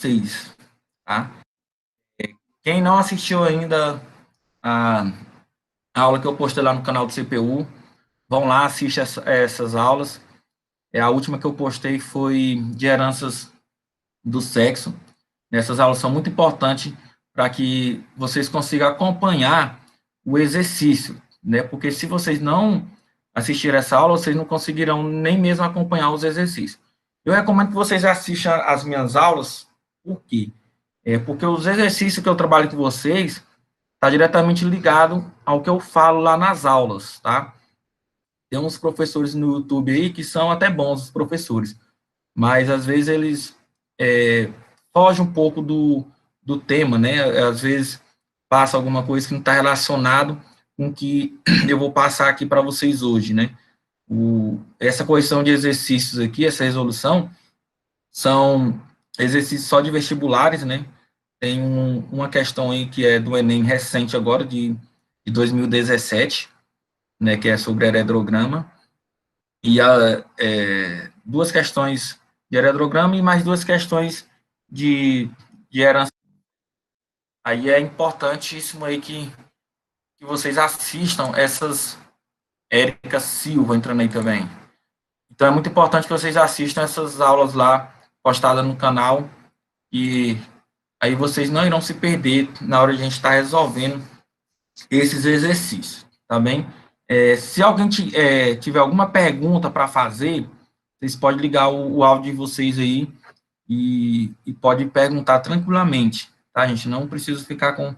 vocês, tá? Quem não assistiu ainda a, a aula que eu postei lá no canal do CPU, vão lá, assiste essas aulas. A última que eu postei foi de heranças do sexo. Essas aulas são muito importantes para que vocês consigam acompanhar o exercício, né? Porque se vocês não assistirem essa aula, vocês não conseguirão nem mesmo acompanhar os exercícios. Eu recomendo que vocês assistam as minhas aulas, por quê? Porque os exercícios que eu trabalho com vocês está diretamente ligado ao que eu falo lá nas aulas, tá? Tem uns professores no YouTube aí que são até bons, os professores, mas às vezes eles fogem um pouco do tema, né? Às vezes passa alguma coisa que não está relacionado com o que eu vou passar aqui para vocês hoje, né? Essa correção de exercícios aqui, essa resolução, são exercícios só de vestibulares, né? Tem uma questão aí que é do Enem recente agora, de 2017, né, que é sobre heredograma, e duas questões de heredograma e mais duas questões de herança. Aí é importantíssimo aí que vocês assistam essas. Érica Silva entrando aí também. Então é muito importante que vocês assistam essas aulas lá postadas no canal e aí vocês não irão se perder na hora de a gente estar resolvendo esses exercícios, tá bem? Se alguém tiver alguma pergunta para fazer, vocês podem ligar o áudio de vocês aí e pode perguntar tranquilamente, tá, gente? Não precisa ficar com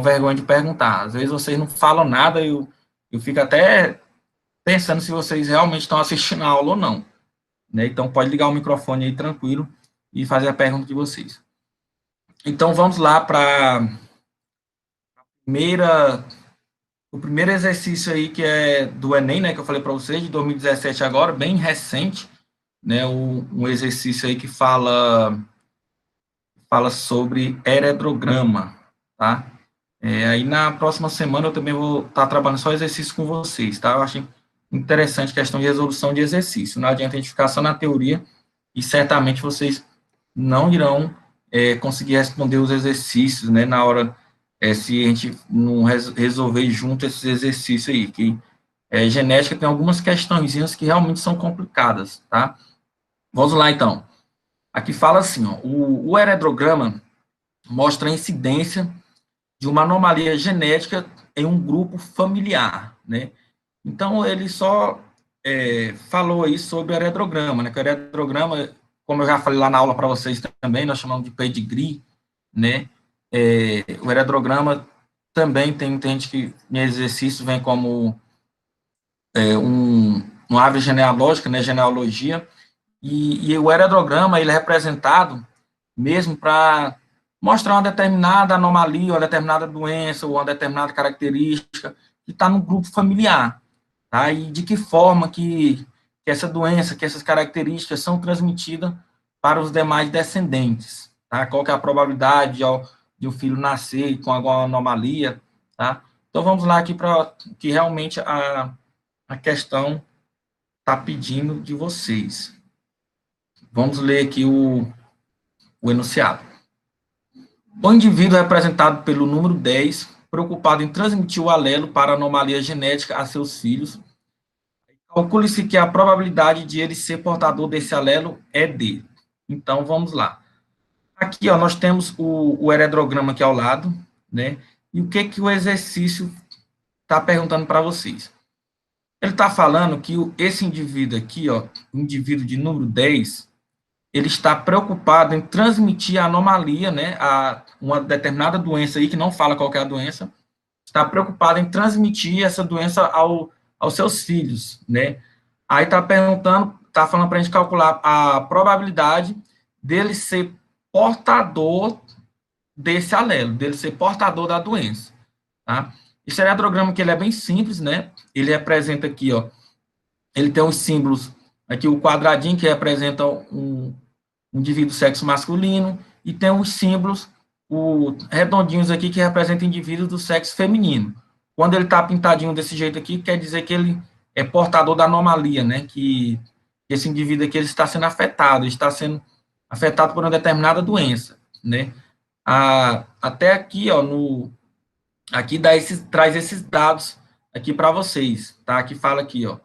vergonha de perguntar. Às vezes vocês não falam nada, eu fico até pensando se vocês realmente estão assistindo a aula ou não, né? Então, pode ligar o microfone aí tranquilo e fazer a pergunta de vocês. Então, vamos lá para o primeiro exercício aí, que é do Enem, né, que eu falei para vocês, de 2017 agora, bem recente, né, um exercício aí que fala sobre heredograma, tá? Aí na próxima semana eu também vou estar trabalhando só exercício com vocês, tá? Eu achei interessante a questão de resolução de exercício. Não adianta a gente ficar só na teoria e certamente vocês não irão conseguir responder os exercícios, né, na hora, se a gente não resolver junto esses exercícios aí, que genética tem algumas questõezinhas que realmente são complicadas, tá? Vamos lá, então. Aqui fala assim, ó, o heredograma mostra a incidência de uma anomalia genética em um grupo familiar, né? Então, ele só falou aí sobre o heredograma, né? Que o heredograma, como eu já falei lá na aula para vocês também, nós chamamos de pedigree, né? O heredograma também tem gente que em exercício vem como uma árvore genealógica, né? Genealogia, e o heredograma ele é representado mesmo para mostrar uma determinada anomalia, uma determinada doença, ou uma determinada característica que está no grupo familiar, tá? E de que forma que essa doença, que essas características são transmitidas para os demais descendentes, tá? Qual que é a probabilidade de um filho nascer com alguma anomalia, tá? Então, vamos lá aqui para que realmente a questão está pedindo de vocês. Vamos ler aqui o enunciado. O indivíduo é representado pelo número 10, preocupado em transmitir o alelo para anomalia genética a seus filhos. Calcule-se que a probabilidade de ele ser portador desse alelo é D. Então, vamos lá. Aqui, ó, nós temos o heredograma aqui ao lado, né? E o que o exercício está perguntando para vocês? Ele está falando que esse indivíduo aqui, ó, indivíduo de número 10, ele está preocupado em transmitir a anomalia, né, uma determinada doença aí, que não fala qual que é a doença, está preocupado em transmitir essa doença aos seus filhos, né? Aí está perguntando, está falando para a gente calcular a probabilidade dele ser portador desse alelo, dele ser portador da doença, tá? Esse heredograma que ele é bem simples, né? Ele representa aqui, ó, ele tem os símbolos, aqui o quadradinho que representa um indivíduo sexo masculino, e tem os símbolos, redondinhos aqui, que representam indivíduos do sexo feminino. Quando ele está pintadinho desse jeito aqui, quer dizer que ele é portador da anomalia, né? Que esse indivíduo aqui ele está sendo afetado, está sendo afetado por uma determinada doença, né? Até aqui, ó, aqui traz esses dados aqui para vocês, tá? Aqui fala aqui, ó,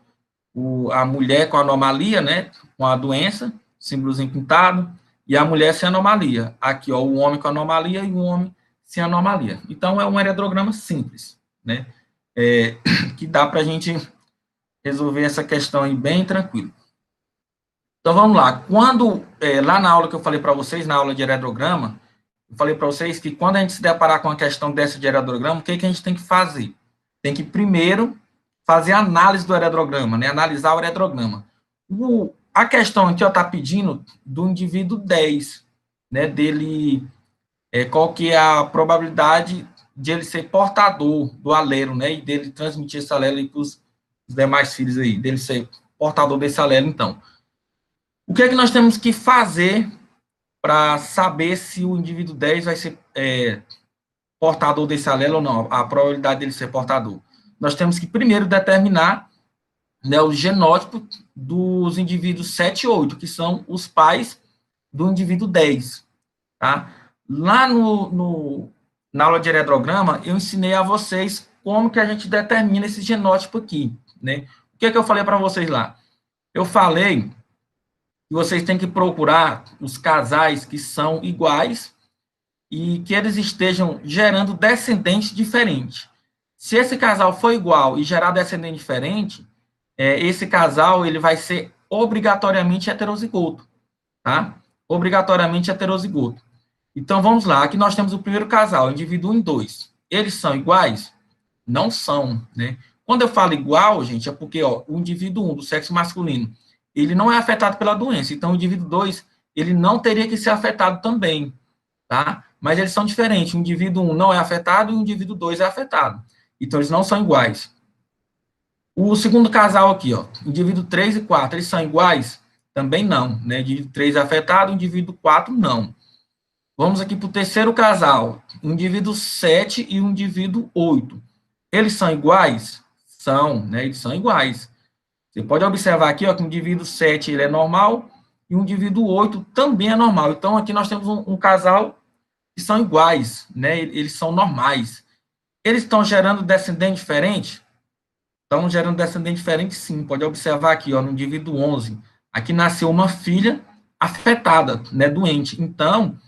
a mulher com anomalia, né? Com a doença, símbolozinho pintado, e a mulher sem anomalia. Aqui, ó, o homem com anomalia e o homem sem anomalia. Então, é um heredograma simples, né? Que dá para a gente resolver essa questão aí bem tranquilo. Então, vamos lá. Lá na aula que eu falei para vocês, na aula de heredograma, eu falei para vocês que quando a gente se deparar com a questão dessa de heredograma, o que a gente tem que fazer? Tem que primeiro fazer a análise do heredograma, né? Analisar o heredograma. A questão aqui está pedindo do indivíduo 10, né? Dele, qual que é a probabilidade de ele ser portador do alelo, né? E dele transmitir esse alelo para os demais filhos aí, dele ser portador desse alelo, então. O que é que nós temos que fazer para saber se o indivíduo 10 vai ser portador desse alelo ou não, a probabilidade dele ser portador? Nós temos que primeiro determinar, né, o genótipo dos indivíduos 7 e 8, que são os pais do indivíduo 10. Tá? Lá na aula de heredograma, eu ensinei a vocês como que a gente determina esse genótipo aqui. Né? O que é que eu falei para vocês lá? Eu falei que vocês têm que procurar os casais que são iguais e que eles estejam gerando descendentes diferentes. Se esse casal for igual e gerar descendente diferente, esse casal ele vai ser obrigatoriamente heterozigoto, tá? Obrigatoriamente heterozigoto. Então, vamos lá. Aqui nós temos o primeiro casal, indivíduo 1 e 2. Eles são iguais? Não são, né? Quando eu falo igual, gente, é porque o indivíduo 1, do sexo masculino, ele não é afetado pela doença. Então, o indivíduo 2, ele não teria que ser afetado também, tá? Mas eles são diferentes. O indivíduo 1 não é afetado e o indivíduo 2 é afetado. Então, eles não são iguais. O segundo casal aqui, indivíduo 3 e 4, eles são iguais? Também não, né? Indivíduo 3 é afetado, indivíduo 4 não. Vamos aqui para o terceiro casal, indivíduo 7 e o indivíduo 8. Eles são iguais? São, né? Eles são iguais. Você pode observar aqui, que o indivíduo 7 ele é normal e o indivíduo 8 também é normal. Então, aqui nós temos um casal que são iguais, né? Eles são normais. Eles estão gerando descendente diferente? Estão gerando descendente diferente, sim. Pode observar aqui, no indivíduo 11. Aqui nasceu uma filha afetada, né? Doente. Então,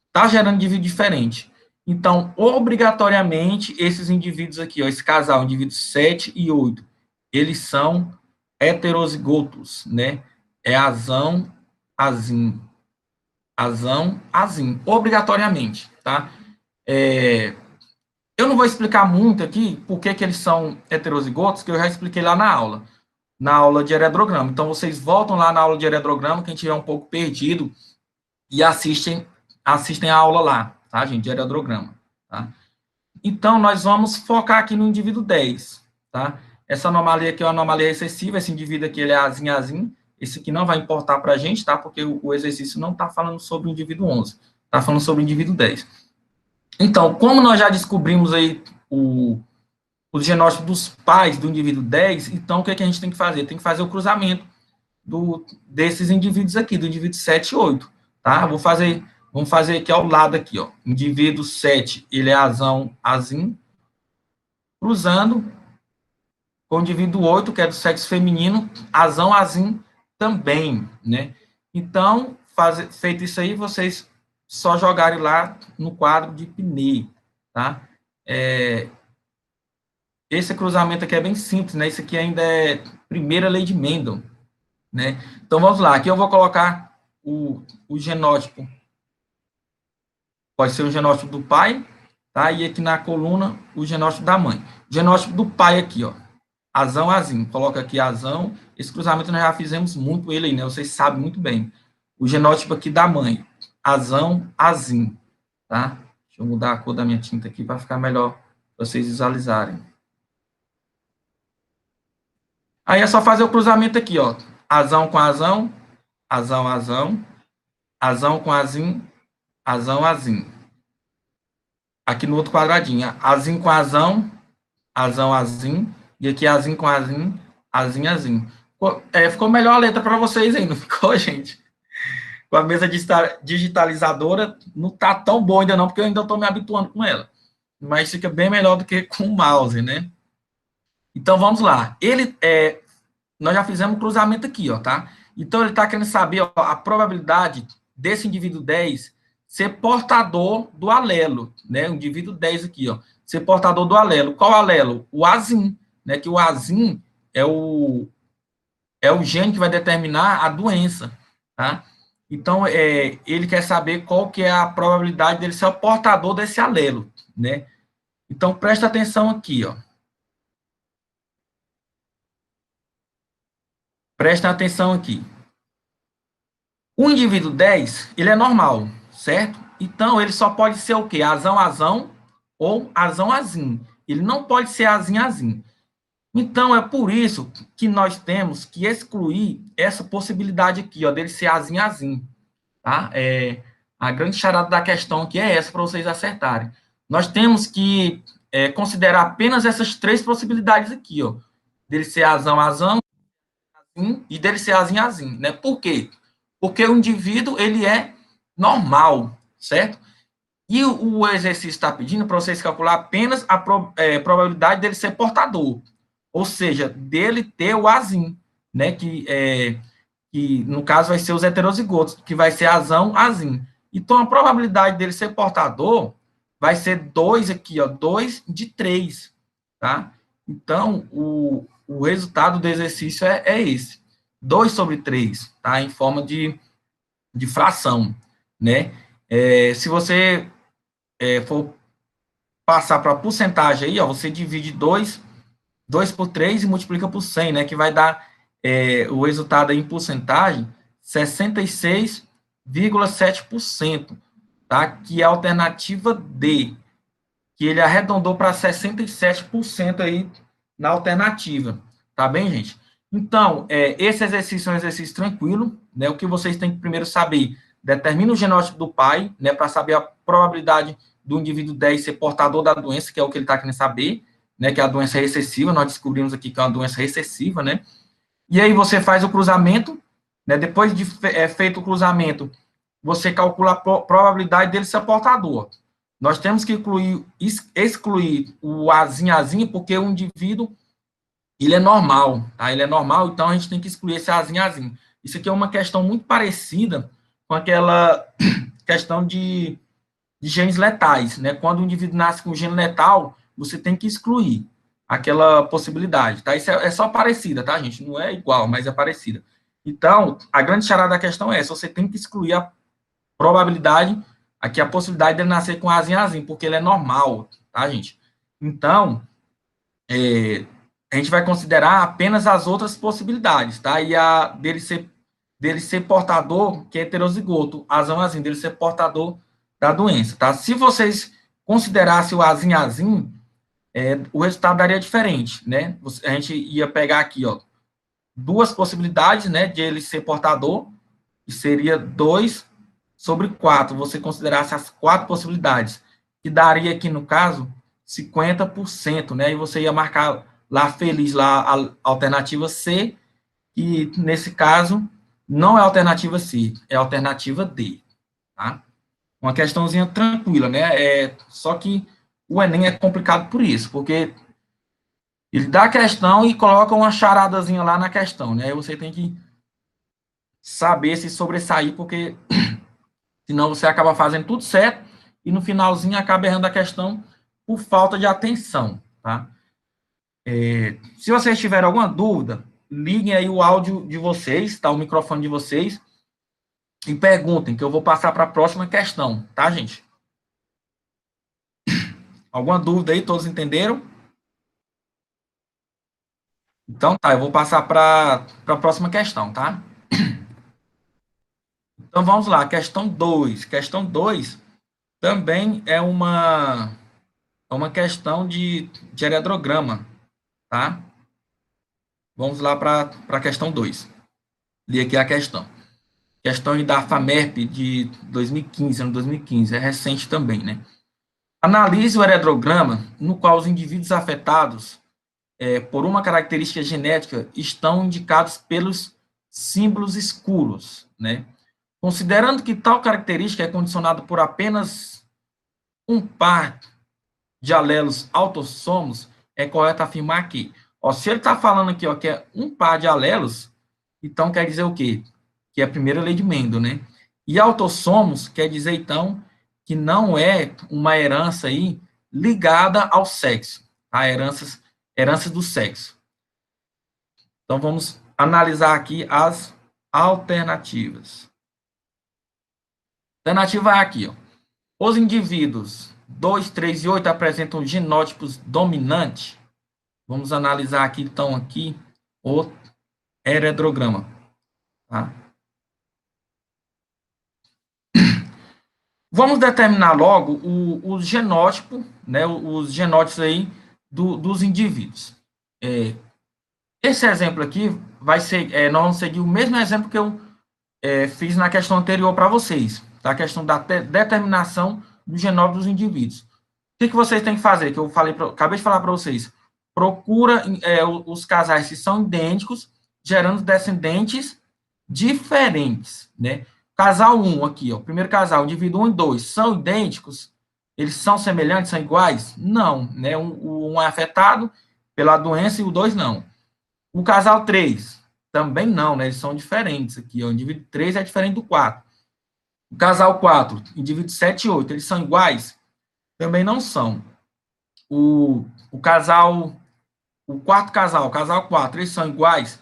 está gerando indivíduo diferente. Então, obrigatoriamente, esses indivíduos aqui, esse casal, indivíduos 7 e 8, eles são heterozigotos, né? É azão, azim. Azão, azim. Obrigatoriamente, tá? Eu não vou explicar muito aqui por que eles são heterozigotos, que eu já expliquei lá na aula de heredograma. Então, vocês voltam lá na aula de heredograma, quem tiver um pouco perdido, e assistem a aula lá, tá, gente, de heredograma, tá? Então, nós vamos focar aqui no indivíduo 10, tá? Essa anomalia aqui é uma anomalia recessiva, esse indivíduo aqui, ele é azim, esse aqui não vai importar para a gente, tá? Porque o exercício não está falando sobre o indivíduo 11, está falando sobre o indivíduo 10. Então, como nós já descobrimos aí o genótipo dos pais do indivíduo 10, então o que a gente tem que fazer? Tem que fazer o cruzamento desses indivíduos aqui, do indivíduo 7 e 8, tá? Vamos fazer aqui ao lado aqui, indivíduo 7, ele é azão, azim, cruzando com o indivíduo 8, que é do sexo feminino, azão, azim também, né? Então, feito isso aí, vocês só jogarem lá no quadro de Piney, tá? Esse cruzamento aqui é bem simples, né? Isso aqui ainda é primeira lei de Mendel, né? Então, vamos lá. Aqui eu vou colocar o genótipo. Pode ser o genótipo do pai, tá? E aqui na coluna, o genótipo da mãe. O genótipo do pai aqui, azão, azim. Coloca aqui azão. Esse cruzamento nós já fizemos muito ele aí, né? Vocês sabem muito bem. O genótipo aqui da mãe, azão, azim, tá? Deixa eu mudar a cor da minha tinta aqui para ficar melhor para vocês visualizarem. Aí é só fazer o cruzamento aqui, azão com azão, azão, azão, azão com azim, azão, azim. Aqui no outro quadradinho, azim com azão, azão, azim, e aqui azim com azim, azim, azim. Ficou melhor a letra para vocês aí, não ficou, gente? com a mesa digitalizadora não está tão bom ainda não, porque eu ainda estou me habituando com ela. Mas fica bem melhor do que com o mouse, né? Então, vamos lá. Nós já fizemos o cruzamento aqui, ó, tá? Então, ele está querendo saber ó, a probabilidade desse indivíduo 10 ser portador do alelo, né? O indivíduo 10 aqui, ó, ser portador do alelo. Qual alelo? O azim, né? Que o azim é o gene que vai determinar a doença, tá? Então, ele quer saber qual que é a probabilidade dele ser o portador desse alelo, né? Então, presta atenção aqui, ó. Presta atenção aqui. O indivíduo 10, ele é normal, certo? Então, ele só pode ser o quê? Azão ou azão-azim. Ele não pode ser azim-azim. Então, é por isso que nós temos que excluir essa possibilidade aqui, ó, dele ser azim-azim, tá? A grande charada da questão aqui é essa, para vocês acertarem. Nós temos que considerar apenas essas três possibilidades aqui, ó. Dele ser azão-azão e dele ser azim-azim, né? Por quê? Porque o indivíduo, ele é normal, certo? E o exercício está pedindo para vocês calcular apenas a probabilidade dele ser portador, ou seja, dele ter o azim, né? Que no caso vai ser os heterozigotos, que vai ser azão-azim. Então, a probabilidade dele ser portador vai ser 2 aqui, ó, 2 de 3, tá? Então, o resultado do exercício é esse, 2 sobre 3, tá? Em forma de fração, né? Se você for passar para a porcentagem aí, ó, você divide 2 por 3 e multiplica por 100, né? Que vai dar o resultado aí em porcentagem 66,7%, tá? Que é a alternativa D, que ele arredondou para 67% aí na alternativa, tá bem, gente? Então, esse exercício é um exercício tranquilo, né? O que vocês têm que primeiro saber, determina o genótipo do pai, né? Para saber a probabilidade do indivíduo 10 ser portador da doença, que é o que ele está querendo saber, né? Que é a doença recessiva, nós descobrimos aqui que é uma doença recessiva, né? E aí você faz o cruzamento, né? Depois de feito o cruzamento, você calcula a probabilidade dele ser portador. Nós temos que excluir o azinho, porque o indivíduo, ele é normal, tá? Ele é normal, então a gente tem que excluir esse azinho. Isso aqui é uma questão muito parecida com aquela questão de genes letais, né? Quando o indivíduo nasce com gene letal, você tem que excluir aquela possibilidade, tá? Isso é só parecida, tá, gente? Não é igual, mas é parecida. Então, a grande charada da questão é essa, você tem que excluir a probabilidade, aqui a possibilidade dele nascer com azinho, porque ele é normal, tá, gente? Então, a gente vai considerar apenas as outras possibilidades, tá? E a dele ser portador, que é heterozigoto, azão, dele ser portador da doença, tá? Se vocês considerassem o azinho, o resultado daria diferente, né? A gente ia pegar aqui, ó, duas possibilidades, né, de ele ser portador, que seria 2 sobre 4, você considerasse as 4 possibilidades, que daria aqui, no caso, 50%, né, e você ia marcar lá feliz, lá a alternativa C, e nesse caso, não é a alternativa C, é a alternativa D, tá? Uma questãozinha tranquila, né, só que o Enem é complicado por isso, porque ele dá a questão e coloca uma charadazinha lá na questão, né, aí você tem que saber se sobressair, porque senão você acaba fazendo tudo certo e no finalzinho acaba errando a questão por falta de atenção, tá? Se vocês tiverem alguma dúvida, liguem aí o áudio de vocês, tá? O microfone de vocês e perguntem, que eu vou passar para a próxima questão, tá, gente? Alguma dúvida aí? Todos entenderam? Então tá, eu vou passar para a próxima questão, tá? Então vamos lá, questão 2. Questão 2 também é uma questão de areograma, tá? Vamos lá para a questão 2. Li aqui a questão. Questão da FAMERP de 2015, ano 2015, é recente também, né? Analise o areograma no qual os indivíduos afetados por uma característica genética estão indicados pelos símbolos escuros, né? Considerando que tal característica é condicionada por apenas um par de alelos autossomos, é correto afirmar que, ó, se ele está falando aqui, ó, que é um par de alelos, então quer dizer o quê? Que é a primeira lei de Mendel, né? E autossomos quer dizer, então, que não é uma herança aí ligada ao sexo, a heranças do sexo. Então, vamos analisar aqui as alternativas. Alternativa A aqui, ó. Os indivíduos 2, 3 e 8 apresentam genótipos dominantes. Vamos analisar aqui, então, aqui o heredograma. Tá? Vamos determinar logo o genótipo, né, os genótipos aí dos indivíduos. Esse exemplo aqui vai ser, nós vamos seguir o mesmo exemplo que eu fiz na questão anterior para vocês, tá? A questão da determinação do genótipo dos indivíduos. O que vocês têm que fazer? Que eu acabei de falar para vocês. Procura os casais que são idênticos, gerando descendentes diferentes, né? Casal 1 aqui, ó, primeiro casal, indivíduo 1 e 2, são idênticos? Eles são semelhantes, são iguais? Não, né? Um é afetado pela doença e o 2 não. O casal 3, também não, né? Eles são diferentes aqui, ó. O indivíduo 3 é diferente do 4. O casal 4, indivíduo 7 e 8, eles são iguais? Também não são. O quarto casal, o casal 4, eles são iguais?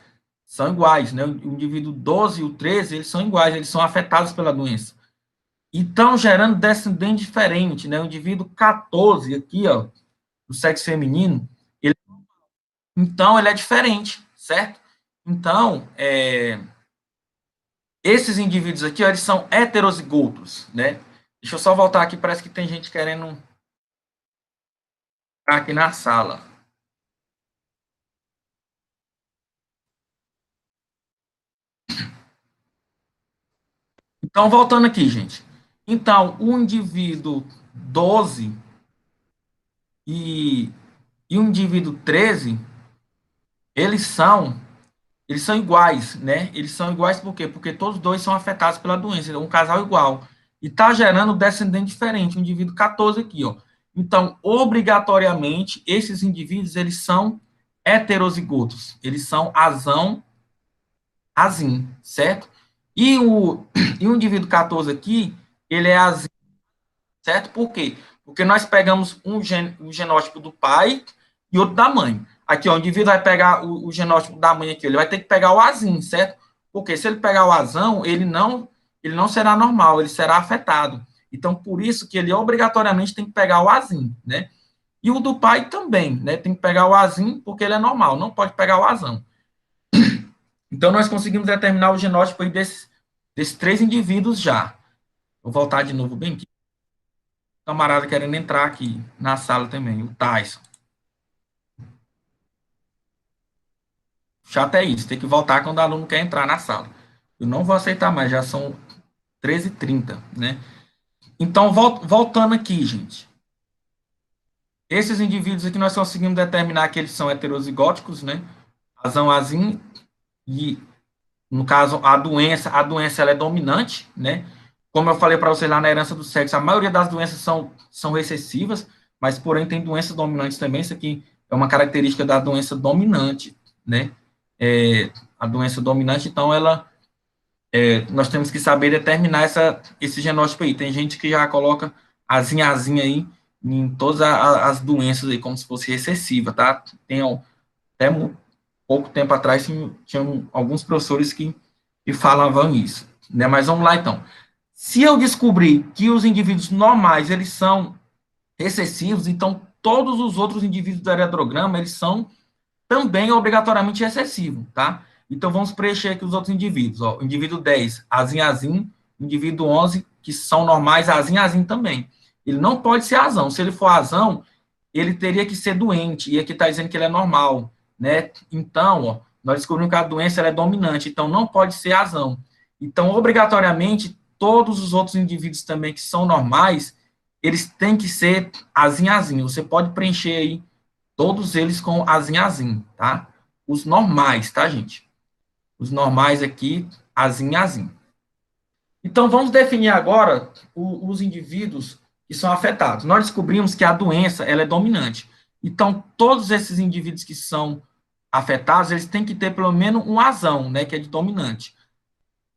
São iguais, né? O indivíduo 12 e o 13, eles são iguais, eles são afetados pela doença. E estão gerando descendente diferente, né? O indivíduo 14 aqui, ó, do sexo feminino, então ele é diferente, certo? Então, esses indivíduos aqui, ó, eles são heterozigotos, né? Deixa eu só voltar aqui, parece que tem gente querendo entrar aqui na sala. Então, voltando aqui, gente. Então, o indivíduo 12 e o indivíduo 13, eles são iguais, né? Eles são iguais por quê? Porque todos dois são afetados pela doença, é um casal igual. E está gerando descendente diferente, o indivíduo 14 aqui, ó. Então, obrigatoriamente, esses indivíduos, eles são heterozigotos. Eles são azão, azim, certo? E o indivíduo 14 aqui, ele é azim, certo? Por quê? Porque nós pegamos um genótipo do pai e outro da mãe. Aqui, ó, o indivíduo vai pegar o genótipo da mãe aqui, ele vai ter que pegar o azim, certo? Porque se ele pegar o azão, ele não será normal, ele será afetado. Então, por isso que ele obrigatoriamente tem que pegar o azim, né? E o do pai também, né? Tem que pegar o azim porque ele é normal, não pode pegar o azão. Então, nós conseguimos determinar o genótipo aí desses três indivíduos já. Vou voltar de novo bem aqui. Camarada querendo entrar aqui na sala também, o Tyson. Chato é isso, tem que voltar quando o aluno quer entrar na sala. Eu não vou aceitar mais, já são 13h30, né? Então, voltando aqui, gente. Esses indivíduos aqui nós conseguimos determinar que eles são heterozigóticos, né? Azão, azim, e no caso, a doença ela é dominante, né? Como eu falei para vocês lá na herança do sexo, a maioria das doenças são recessivas, mas porém tem doenças dominantes também. Isso aqui é uma característica da doença dominante, né? A doença dominante, então, nós temos que saber determinar esse genótipo aí. Tem gente que já coloca azinha aí em todas as doenças aí, como se fosse recessiva, tá? Tem até pouco tempo atrás tinham alguns professores que falavam isso, né? Mas vamos lá, então. Se eu descobrir que os indivíduos normais, eles são recessivos, então todos os outros indivíduos do heredograma, eles são também obrigatoriamente recessivos, tá? Então vamos preencher aqui os outros indivíduos, ó. O indivíduo 10, azim, indivíduo 11, que são normais, azim também. Ele não pode ser azão. Se ele for azão, ele teria que ser doente, e aqui está dizendo que ele é normal, né? Então, ó, nós descobrimos que a doença ela é dominante, então não pode ser azão. Então, obrigatoriamente, todos os outros indivíduos também que são normais, eles têm que ser azim. Você pode preencher aí todos eles com azim, tá? Os normais, tá, gente? Os normais aqui, azim. Então, vamos definir agora os indivíduos que são afetados. Nós descobrimos que a doença ela é dominante. Então, todos esses indivíduos que são afetados, eles têm que ter pelo menos um azão, né, que é de dominante.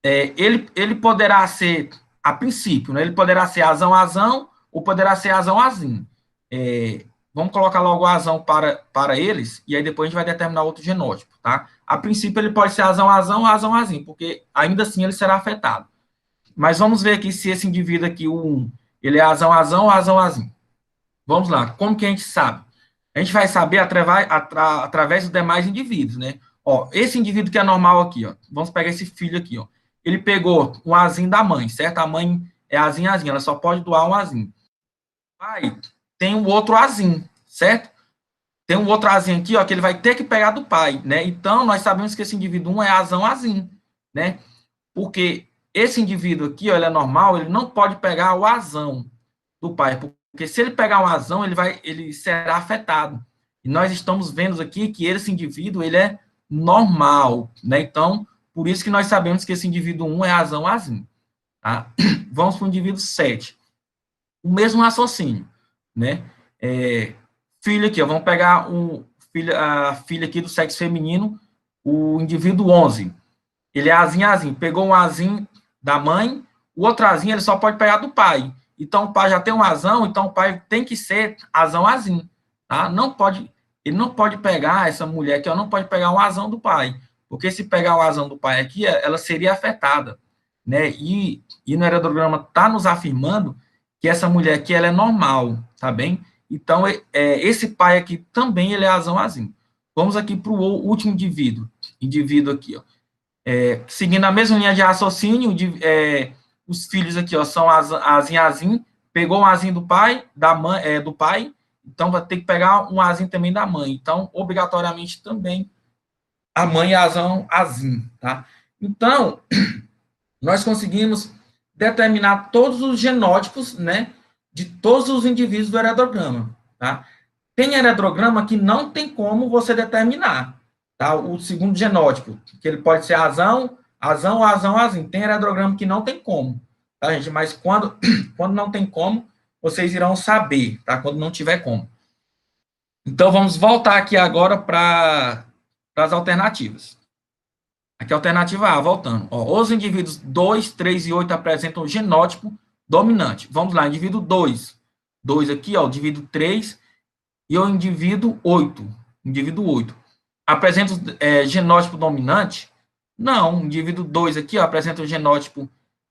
Ele poderá ser, a princípio, né, ele poderá ser azão ou poderá ser azão-azim. Vamos colocar logo o azão para eles, e aí depois a gente vai determinar outro genótipo, tá? A princípio, ele pode ser azão-azão ou azão-azim, porque ainda assim ele será afetado. Mas vamos ver aqui se esse indivíduo aqui, o 1, ele é azão-azão ou azão-azim. Vamos lá, como que a gente sabe? A gente vai saber através dos demais indivíduos, né? Ó, esse indivíduo que é normal aqui, ó, vamos pegar esse filho aqui, ó. Ele pegou um azinho da mãe, certo? A mãe é azinho, ela só pode doar um azinho. O pai tem um outro azinho, certo? Tem um outro azinho aqui, ó, que ele vai ter que pegar do pai, né? Então, nós sabemos que esse indivíduo 1 é azão-azinho, né? Porque esse indivíduo aqui, ó, ele é normal, ele não pode pegar o azão do pai, porque se ele pegar um azão, ele será afetado. E nós estamos vendo aqui que esse indivíduo, ele é normal, né? Então, por isso que nós sabemos que esse indivíduo 1 é azão-azinho, tá? Vamos para o indivíduo 7. O mesmo raciocínio, né? Filho aqui, ó, vamos pegar a filha aqui do sexo feminino, o indivíduo 11. Ele é azinho. Pegou um azinho da mãe, o outro azinho ele só pode pegar do pai. Então, o pai já tem um azão, então o pai tem que ser azão-azinho, tá? Ele não pode pegar, essa mulher aqui, ó, não pode pegar um azão do pai, porque se pegar o azão do pai aqui, ela seria afetada, né? E no heredograma está nos afirmando que essa mulher aqui, ela é normal, tá bem? Então, esse pai aqui também, ele é azão-azinho. Vamos aqui para o último indivíduo aqui, ó. Seguindo a mesma linha de raciocínio, os filhos aqui, ó, são azim, pegou um azinho do pai, da mãe, do pai, então vai ter que pegar um azinho também da mãe. Então, obrigatoriamente também a mãe é azim, tá? Então, nós conseguimos determinar todos os genótipos, né, de todos os indivíduos do heredograma, tá? Tem heredograma que não tem como você determinar, tá? O segundo genótipo, que ele pode ser azão, azim. Tem heredograma que não tem como, tá, gente? Mas quando não tem como, vocês irão saber, tá? Quando não tiver como. Então, vamos voltar aqui agora para as alternativas. Aqui a alternativa A, voltando. Ó, os indivíduos 2, 3 e 8 apresentam o genótipo dominante. Vamos lá, indivíduo 2. 2 aqui, ó, o indivíduo 3 e o indivíduo 8. Indivíduo 8. Apresenta o genótipo dominante? Não, o indivíduo 2 aqui, ó, apresenta o genótipo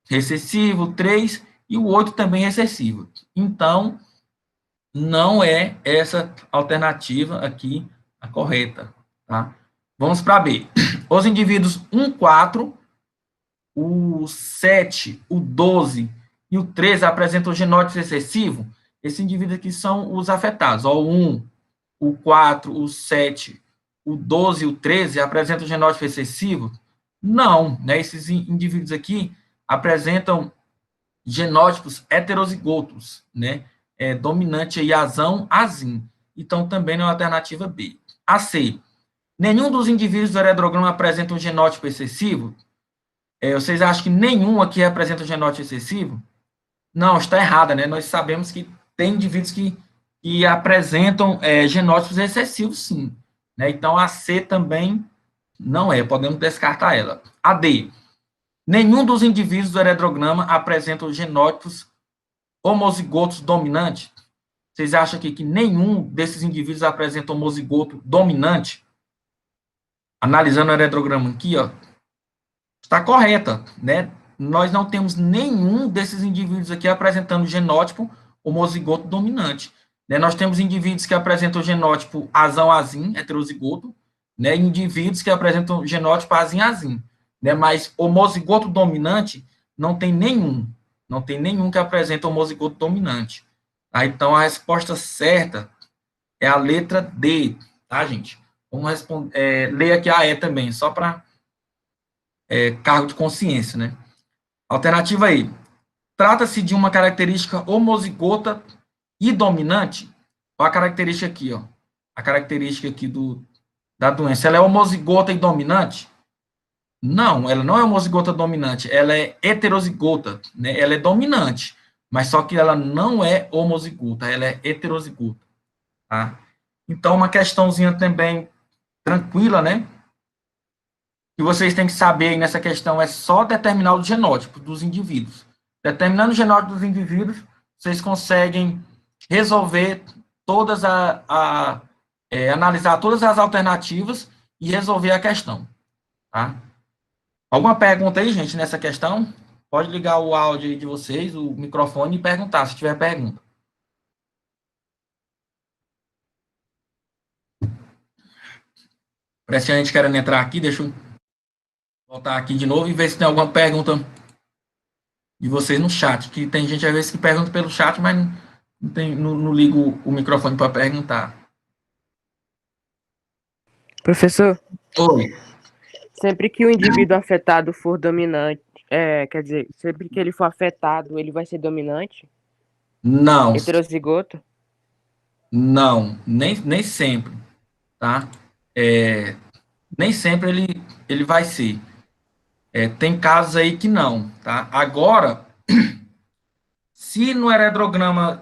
recessivo, 3 e o 8 também recessivo. Então, não é essa alternativa aqui a correta, tá? Vamos para B. Os indivíduos 1, 4, o 7, o 12 e o 13 apresentam o genótipo recessivo. Esses indivíduos aqui são os afetados. Ó, o 1, o 4, o 7, o 12 e o 13 apresentam o genótipo recessivo? Não, né? Esses indivíduos aqui apresentam genótipos heterozigotos, né? Dominante aí, azim. Então, também não é a alternativa B. A C. Nenhum dos indivíduos do heredograma apresenta um genótipo excessivo? Vocês acham que nenhum aqui apresenta um genótipo excessivo? Não, está errada, né? Nós sabemos que tem indivíduos que apresentam genótipos excessivos, sim. Né? Então, a C também não é, podemos descartar ela. A D. Nenhum dos indivíduos do heredograma apresenta genótipos homozigotos dominantes? Vocês acham aqui que nenhum desses indivíduos apresenta homozigoto dominante? Analisando o heredograma aqui, ó, está correta, né? Nós não temos nenhum desses indivíduos aqui apresentando genótipo homozigoto dominante. Né? Nós temos indivíduos que apresentam genótipo azão-azim, heterozigoto, né? E indivíduos que apresentam genótipo azim-azim. Né? Mas homozigoto dominante não tem nenhum. Não tem nenhum que apresenta homozigoto dominante. Tá? Então, a resposta certa é a letra D, tá, gente? Vamos ler aqui a E também, só para cargo de consciência, né? Alternativa aí. Trata-se de uma característica homozigota e dominante? Olha a característica aqui, ó. A característica aqui da doença. Ela é homozigota e dominante? Não, ela não é homozigota dominante, ela é heterozigota, né? Ela é dominante, mas só que ela não é homozigota, ela é heterozigota, tá? Então, uma questãozinha também tranquila, né? Que vocês têm que saber aí nessa questão é só determinar o genótipo dos indivíduos. Determinando o genótipo dos indivíduos, vocês conseguem resolver analisar todas as alternativas e resolver a questão, tá? Alguma pergunta aí, gente, nessa questão? Pode ligar o áudio aí de vocês, o microfone e perguntar, se tiver pergunta. Parece que a gente querendo entrar aqui, deixa eu voltar aqui de novo e ver se tem alguma pergunta de vocês no chat, que tem gente às vezes que pergunta pelo chat, mas não ligo o microfone para perguntar. Professor, Oi. sempre que o indivíduo afetado for dominante, quer dizer, sempre que ele for afetado, ele vai ser dominante? Não, Heterozigoto? não, nem sempre, tá? Nem sempre ele vai ser. Tem casos aí que não, tá? Agora, se no heredrograma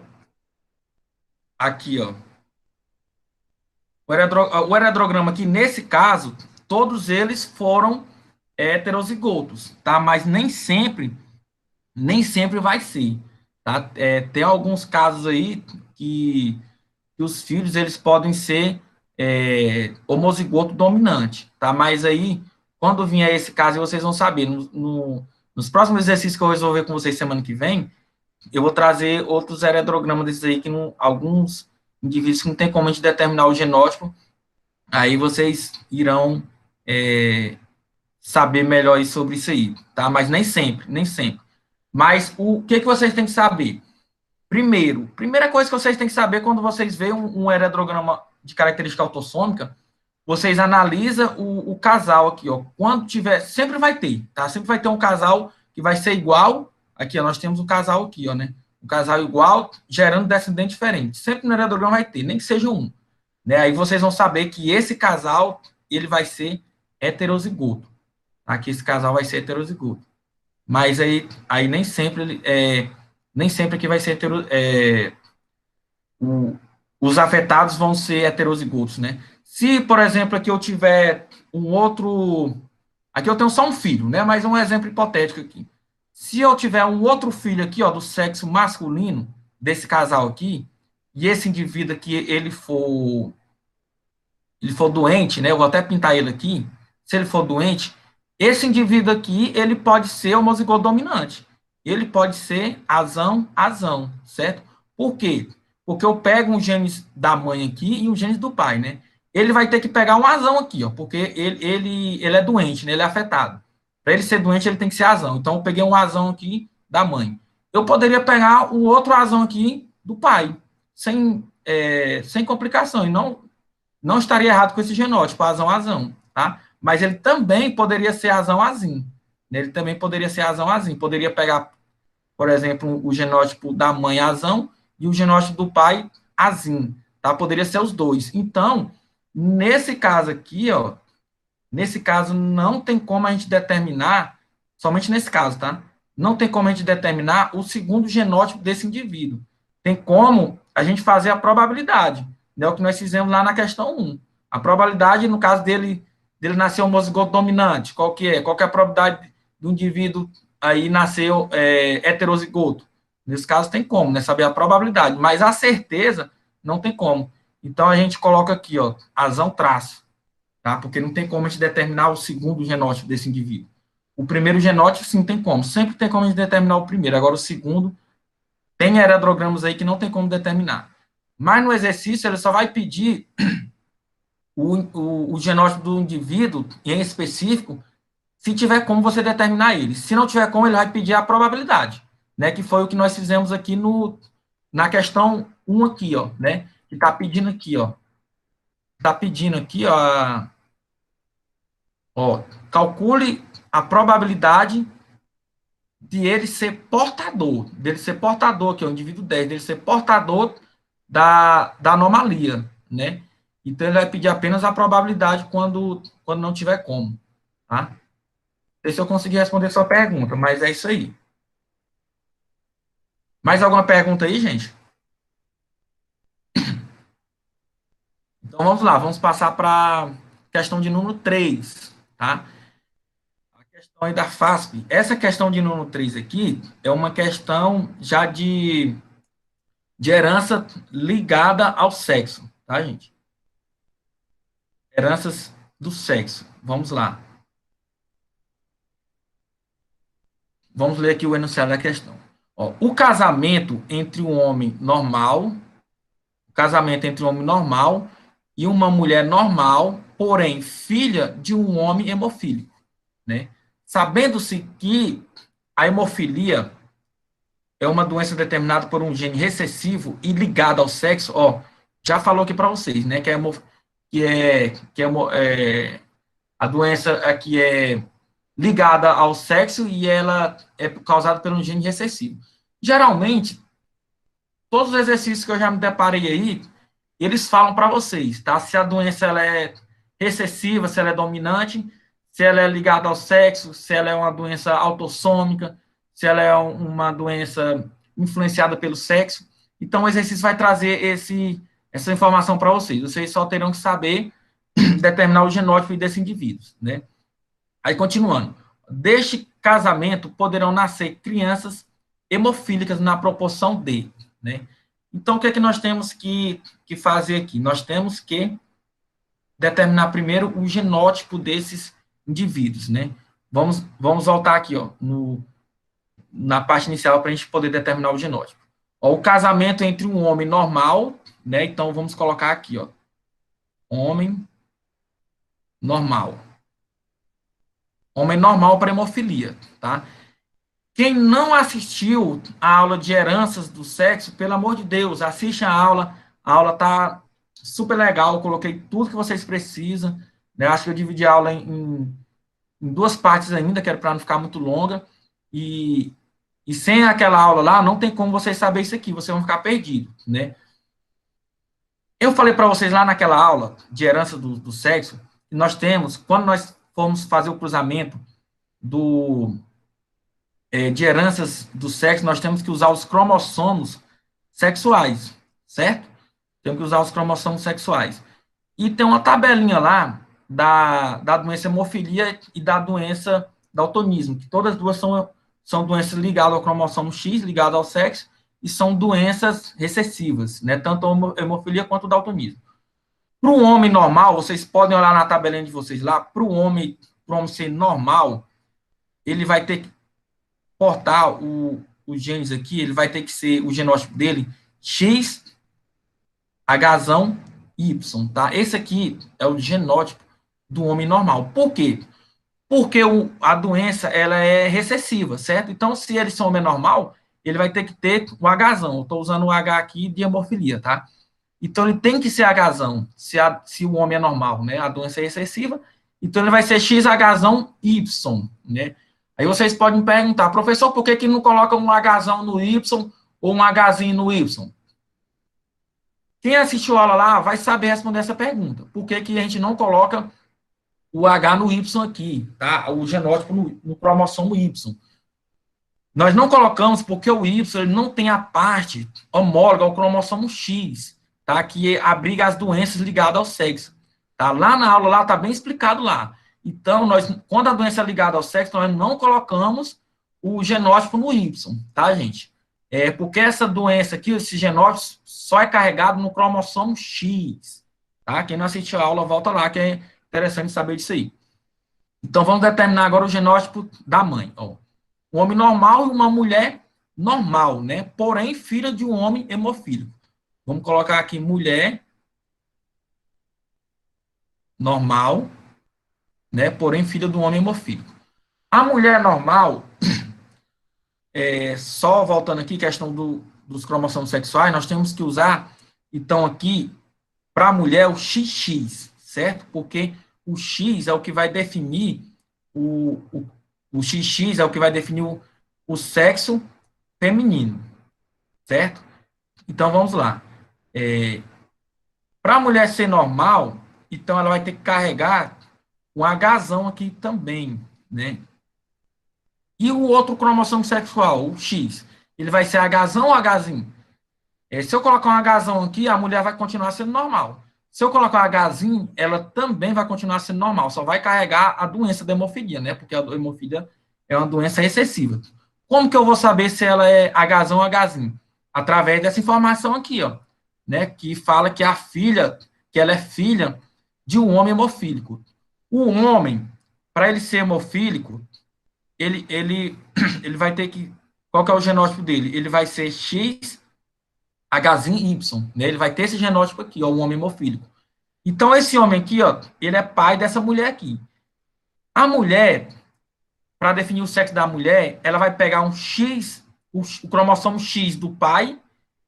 aqui, ó, o heredrograma aqui, nesse caso, todos eles foram heterozigotos, tá? Mas nem sempre vai ser, tá? Tem alguns casos aí que os filhos, eles podem ser homozigoto dominante, tá? Mas aí, quando vier esse caso, vocês vão saber. Nos próximos exercícios que eu resolver com vocês semana que vem, eu vou trazer outros heredrogramas desses aí, que alguns indivíduos que não tem como a gente determinar o genótipo, aí vocês irão saber melhor sobre isso aí, tá? Mas nem sempre, nem sempre. Mas o que vocês têm que saber? Primeira coisa que vocês têm que saber quando vocês veem um heredrograma de característica autossômica, vocês analisam o casal aqui, ó. Quando tiver, sempre vai ter, tá? Sempre vai ter um casal que vai ser igual. Aqui, ó, nós temos um casal aqui, ó, né? Um casal igual, gerando descendente diferente. Sempre no heredograma vai ter, nem que seja um. Né? Aí vocês vão saber que esse casal, ele vai ser heterozigoto. Aqui esse casal vai ser heterozigoto. Mas aí nem sempre que vai ser os afetados vão ser heterozigotos, né? Se, por exemplo, aqui eu tiver um outro. Aqui eu tenho só um filho, né? Mas é um exemplo hipotético aqui. Se eu tiver um outro filho aqui, ó, do sexo masculino, desse casal aqui, e esse indivíduo aqui, ele for doente, né? Eu vou até pintar ele aqui. Se ele for doente, esse indivíduo aqui, ele pode ser homozigoto dominante. Ele pode ser azão, certo? Por quê? Porque eu pego um genes da mãe aqui e um genes do pai, né? Ele vai ter que pegar um azão aqui, ó, porque ele é doente, né? Ele é afetado. Para ele ser doente, ele tem que ser azão. Então, eu peguei um azão aqui da mãe. Eu poderia pegar um outro azão aqui do pai, sem complicação. E não estaria errado com esse genótipo, azão, tá? Mas ele também poderia ser azão-azim. Ele também poderia ser azão-azim. Poderia pegar, por exemplo, o genótipo da mãe azão e o genótipo do pai azim, tá? Poderia ser os dois. Então, nesse caso aqui, ó, nesse caso não tem como a gente determinar, somente nesse caso, tá? Não tem como a gente determinar o segundo genótipo desse indivíduo. Tem como a gente fazer a probabilidade, né? O que nós fizemos lá na questão 1. A probabilidade, no caso dele nascer homozigoto dominante, qual que é? Qual que é a probabilidade do indivíduo aí nascer heterozigoto? Nesse caso tem como, né? Saber a probabilidade, mas a certeza não tem como. Então a gente coloca aqui, ó, azão traço, tá? Porque não tem como a gente determinar o segundo genótipo desse indivíduo. O primeiro genótipo, sim, tem como. Sempre tem como a gente determinar o primeiro. Agora, o segundo, tem heredogramas aí que não tem como determinar. Mas no exercício, ele só vai pedir o genótipo do indivíduo, em específico, se tiver como você determinar ele. Se não tiver como, ele vai pedir a probabilidade, né? Que foi o que nós fizemos aqui na questão 1 aqui, ó, né? Que está pedindo aqui, ó. Está pedindo aqui, ó, calcule a probabilidade de ele ser portador, aqui, o indivíduo 10, dele ser portador da anomalia, né? Então, ele vai pedir apenas a probabilidade quando não tiver como, tá? sei se eu consegui responder sua pergunta, mas é isso aí. Mais alguma pergunta aí, gente? Então vamos lá, vamos passar para a questão de número 3, tá? A questão aí da FASP. Essa questão de número 3 aqui é uma questão já de herança ligada ao sexo, tá, gente? Heranças do sexo. Vamos lá. Vamos ler aqui o enunciado da questão. Ó, o casamento entre um homem normal, o casamento entre um homem normal e uma mulher normal, porém filha de um homem hemofílico, né? Sabendo-se que a hemofilia é uma doença determinada por um gene recessivo e ligada ao sexo, ó, já falou aqui para vocês, né, que a doença aqui é ligada ao sexo e ela é causada por um gene recessivo. Geralmente, todos os exercícios que eu já me deparei aí, eles falam para vocês, tá? Se a doença ela é recessiva, se ela é dominante, se ela é ligada ao sexo, se ela é uma doença autossômica, se ela é uma doença influenciada pelo sexo. Então, o exercício vai trazer essa informação para vocês. Vocês só terão que saber determinar o genótipo desse indivíduo, né? Aí, continuando. Deste casamento poderão nascer crianças hemofílicas na proporção de, né? Então, o que é que nós temos que fazer aqui? Nós temos que determinar primeiro o genótipo desses indivíduos, né? Vamos voltar aqui, ó, na parte inicial para a gente poder determinar o genótipo. Ó, o casamento entre um homem normal, né? Então, vamos colocar aqui, ó, homem normal. Homem normal para hemofilia, tá? Quem não assistiu a aula de heranças do sexo, pelo amor de Deus, assiste a aula. A aula tá super legal, eu coloquei tudo que vocês precisam. Né? Acho que eu dividi a aula em duas partes ainda, que era para não ficar muito longa. E sem aquela aula lá, não tem como vocês saberem isso aqui, vocês vão ficar perdidos, né? Eu falei para vocês lá naquela aula de herança do sexo, que nós temos, quando nós formos fazer o cruzamento de heranças do sexo, nós temos que usar os cromossomos sexuais, certo? Temos que usar os cromossomos sexuais. E tem uma tabelinha lá da doença hemofilia e da doença daltonismo, que todas duas são doenças ligadas ao cromossomo X, ligadas ao sexo, e são doenças recessivas, né? Tanto a hemofilia quanto o daltonismo. Para um homem normal, vocês podem olhar na tabelinha de vocês lá, para o homem ser normal, ele vai ter que portar os genes aqui, ele vai ter que ser o genótipo dele X, Hzão, Y, tá? Esse aqui é o genótipo do homem normal. Por quê? Porque a doença, ela é recessiva, certo? Então, se ele for homem normal, ele vai ter que ter o Hzão. Eu estou usando o H aqui de hemofilia, tá? Então, ele tem que ser Hzão, se o homem é normal, né? A doença é recessiva, então ele vai ser XHzão Y, né? Aí vocês podem me perguntar, professor, por que não coloca um Hzão no Y ou um Hzinho no Y? Quem assistiu a aula lá vai saber responder essa pergunta. Por que a gente não coloca o H no Y aqui, tá? O genótipo no cromossomo Y. Nós não colocamos porque o Y ele não tem a parte homóloga ao cromossomo X, tá? Que abriga as doenças ligadas ao sexo. Tá? Lá na aula lá tá bem explicado lá. Então, quando a doença é ligada ao sexo, nós não colocamos o genótipo no Y, tá, gente? É porque essa doença aqui, esse genótipo, só é carregado no cromossomo X, tá? Quem não assistiu a aula, volta lá, que é interessante saber disso aí. Então, vamos determinar agora o genótipo da mãe, ó. Um homem normal e uma mulher normal, né? Porém, filha de um homem hemofílico. Vamos colocar aqui mulher normal, né? Porém, filha de um homem hemofílico. A mulher normal, só voltando aqui, questão dos cromossomos sexuais, nós temos que usar, então, aqui, para a mulher, o XX, certo? Porque o X é o que vai definir o XX é o que vai definir o sexo feminino, certo? Então, vamos lá. Para a mulher ser normal, então ela vai ter que carregar um Hzão aqui também, né? E o outro cromossomo sexual, o X, ele vai ser Hzão ou Hzinho? Se eu colocar um Hzão aqui, a mulher vai continuar sendo normal. Se eu colocar um Hzinho, ela também vai continuar sendo normal, só vai carregar a doença da hemofilia, né? Porque a hemofilia é uma doença recessiva. Como que eu vou saber se ela é Hzão ou Hzinho? Através dessa informação aqui, ó, né? Que fala que a filha, que ela é filha de um homem hemofílico. O homem, para ele ser hemofílico, ele vai ter que. Qual que é o genótipo dele? Ele vai ser X, Hzinho Y, né? Ele vai ter esse genótipo aqui, ó, o homem hemofílico. Então, esse homem aqui, ó, ele é pai dessa mulher aqui. A mulher, para definir o sexo da mulher, ela vai pegar um X, o cromossomo X do pai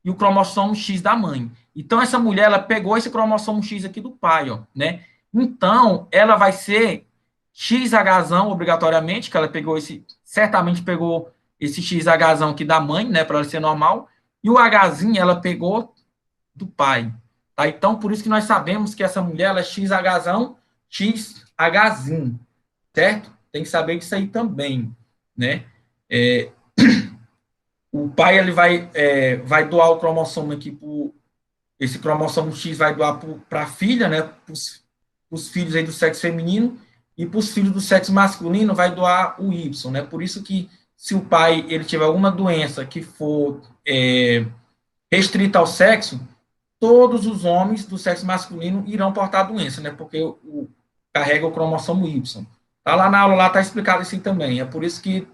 e o cromossomo X da mãe. Então, essa mulher, ela pegou esse cromossomo X aqui do pai, ó, né? Então, ela vai ser XHzão, obrigatoriamente, que ela pegou certamente pegou esse XHzão aqui da mãe, né, para ela ser normal, e o Hzinho ela pegou do pai, tá? Então, por isso que nós sabemos que essa mulher, ela é XHzão, XHzinho, certo? Tem que saber disso aí também, né? O pai, ele vai doar o cromossomo aqui, esse cromossomo X vai doar para a filha, né, para os filhos aí do sexo feminino, e para os filhos do sexo masculino vai doar o Y, né? Por isso que se o pai ele tiver alguma doença que for restrita ao sexo, todos os homens do sexo masculino irão portar a doença, né? Porque carrega o cromossomo Y. Tá lá na aula, lá tá explicado assim também. É por isso que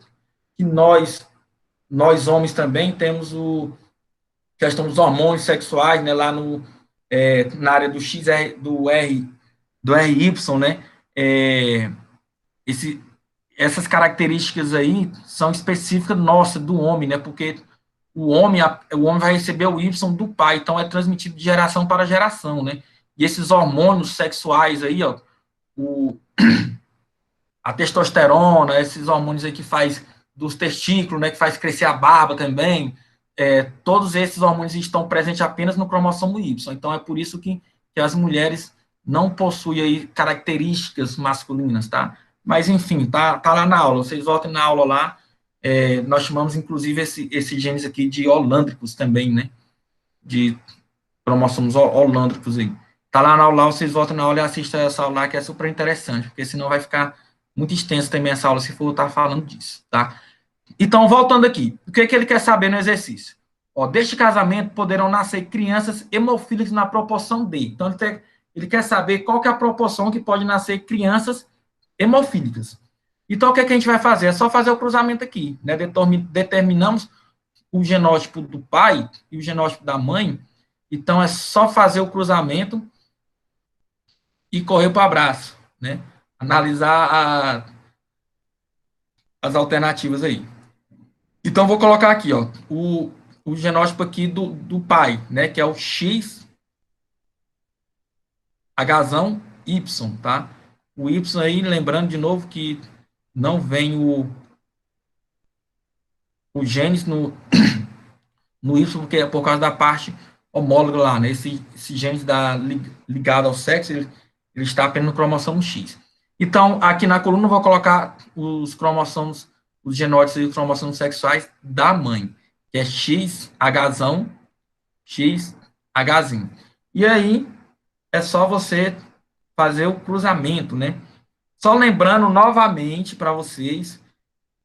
nós homens também temos questão dos hormônios sexuais, né? Lá na área do XR, do RY, né? Essas características aí são específicas nossa, do homem, né? Porque o homem vai receber o Y do pai, então é transmitido de geração para geração, né? E esses hormônios sexuais aí, ó, a testosterona, esses hormônios aí que faz dos testículos, né, que faz crescer a barba também, todos esses hormônios estão presentes apenas no cromossomo Y. Então é por isso que as mulheres não possuem aí características masculinas, tá? Mas enfim, tá lá na aula. Vocês voltem na aula lá. Nós chamamos inclusive esse genes aqui de holândricos também, né? De cromossomos holândricos aí. Tá lá na aula, vocês voltam na aula e assistam essa aula lá, que é super interessante, porque senão vai ficar muito extenso também essa aula se for estar falando disso, tá? Então, voltando aqui, o que ele quer saber no exercício? Ó, deste casamento poderão nascer crianças hemofílicas na proporção D. Então, ele quer saber qual que é a proporção que pode nascer crianças hemofílicas. Então, o que a gente vai fazer? É só fazer o cruzamento aqui, né? Determinamos o genótipo do pai e o genótipo da mãe. Então, é só fazer o cruzamento e correr para o abraço, né? Analisar as alternativas aí. Então, vou colocar aqui, ó, o genótipo aqui do pai, né, que é o X, Hzão, Y, tá? O Y aí, lembrando de novo que não vem o genes no Y, porque é por causa da parte homóloga lá, né? Esse genes ligado ao sexo, ele está apenas no cromossomo X. Então, aqui na coluna eu vou colocar os cromossomos, os genótipos e os cromossomos sexuais da mãe, que é XHzão, XHzinho. E aí, é só você fazer o cruzamento, né? Só lembrando novamente para vocês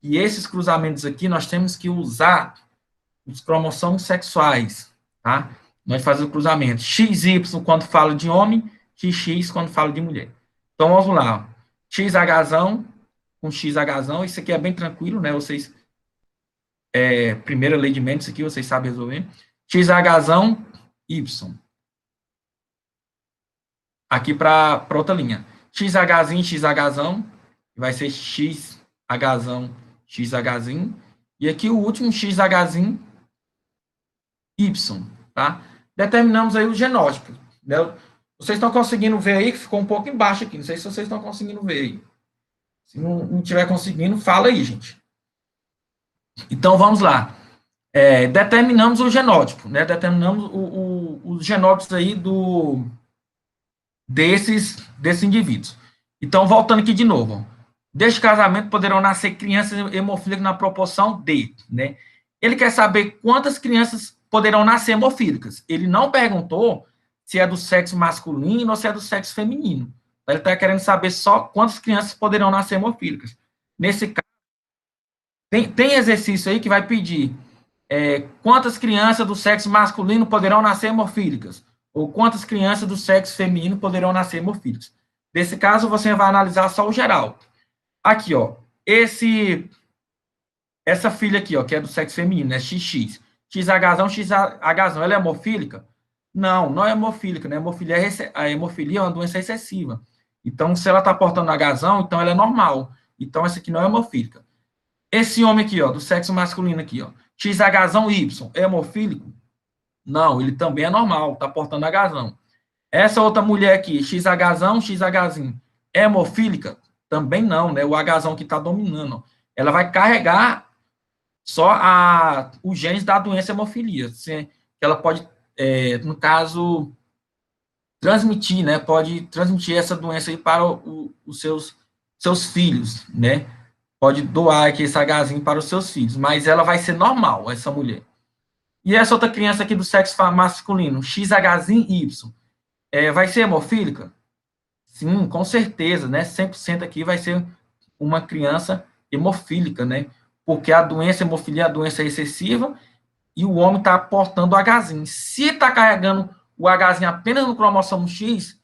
que esses cruzamentos aqui nós temos que usar os cromossomos sexuais, tá? Nós fazemos o cruzamento XY quando fala de homem, XX quando fala de mulher. Então, vamos lá. XHzão com XHzão, isso aqui é bem tranquilo, né? Vocês, primeira lei de Mendes aqui, vocês sabem resolver. XHzão, Y. Aqui para outra linha. XHzinho, XHzão, vai ser XHzão, XHzinho. E aqui o último XHzinho, Y, tá? Determinamos aí o genótipo, né? Vocês estão conseguindo ver aí, que ficou um pouco embaixo aqui, não sei se vocês estão conseguindo ver aí. Se não estiver conseguindo, fala aí, gente. Então, vamos lá. Determinamos o genótipo, né? Determinamos os genótipos aí desses indivíduos. Então, voltando aqui de novo. Deste casamento poderão nascer crianças hemofílicas na proporção de, né? Ele quer saber quantas crianças poderão nascer hemofílicas. Ele não perguntou se é do sexo masculino ou se é do sexo feminino. Ele está querendo saber só quantas crianças poderão nascer hemofílicas. Nesse caso, tem exercício aí que vai pedir quantas crianças do sexo masculino poderão nascer hemofílicas, ou quantas crianças do sexo feminino poderão nascer hemofílicas. Nesse caso, você vai analisar só o geral. Aqui, ó, essa filha aqui, ó, que é do sexo feminino, né, XX, XHzão, ela é hemofílica? Não, não é hemofílica, né? A hemofilia é uma doença excessiva. Então, se ela está portando Hzão, então ela é normal. Então, essa aqui não é hemofílica. Esse homem aqui, ó, do sexo masculino aqui, ó, XHzão Y, é hemofílico? Não, ele também é normal, está portando Hzão. Essa outra mulher aqui, XHzão, XHzinho, é hemofílica? Também não, né? O Hzão que está dominando. Ela vai carregar só os genes da doença hemofilia. Ela pode, no caso, transmitir, né? Pode transmitir essa doença aí para os seus filhos, né? Pode doar aqui esse Hzinho para os seus filhos, mas ela vai ser normal, essa mulher. E essa outra criança aqui do sexo masculino, XHzinho Y, vai ser hemofílica? Sim, com certeza, né? 100% aqui vai ser uma criança hemofílica, né? Porque a doença hemofilia é a doença excessiva e o homem está portando o Hzinho. Se está carregando o Hzinho apenas no cromossomo X,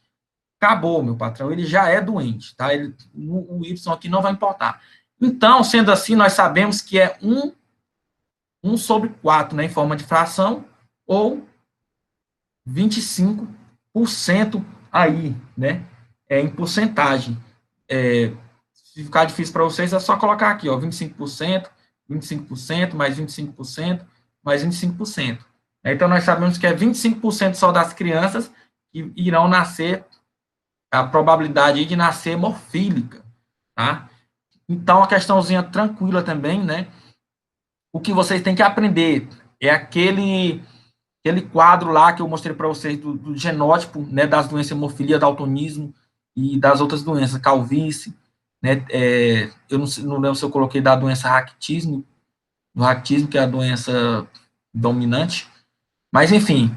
acabou, meu patrão, ele já é doente, tá? O Y aqui não vai importar. Então, sendo assim, nós sabemos que é 1 sobre 4, né, em forma de fração, ou 25% aí, né, em porcentagem. Se ficar difícil para vocês, é só colocar aqui, ó, 25%, 25%, mais 25%, mais 25%. Então, nós sabemos que é 25% só das crianças que irão nascer, a probabilidade de nascer hemofílica, tá? Então, a questãozinha tranquila também, né? O que vocês têm que aprender é aquele quadro lá que eu mostrei para vocês do genótipo, né, das doenças hemofilia, daltonismo e das outras doenças, calvície, né, eu não lembro se eu coloquei da doença raquitismo, do raquitismo, que é a doença dominante, mas enfim,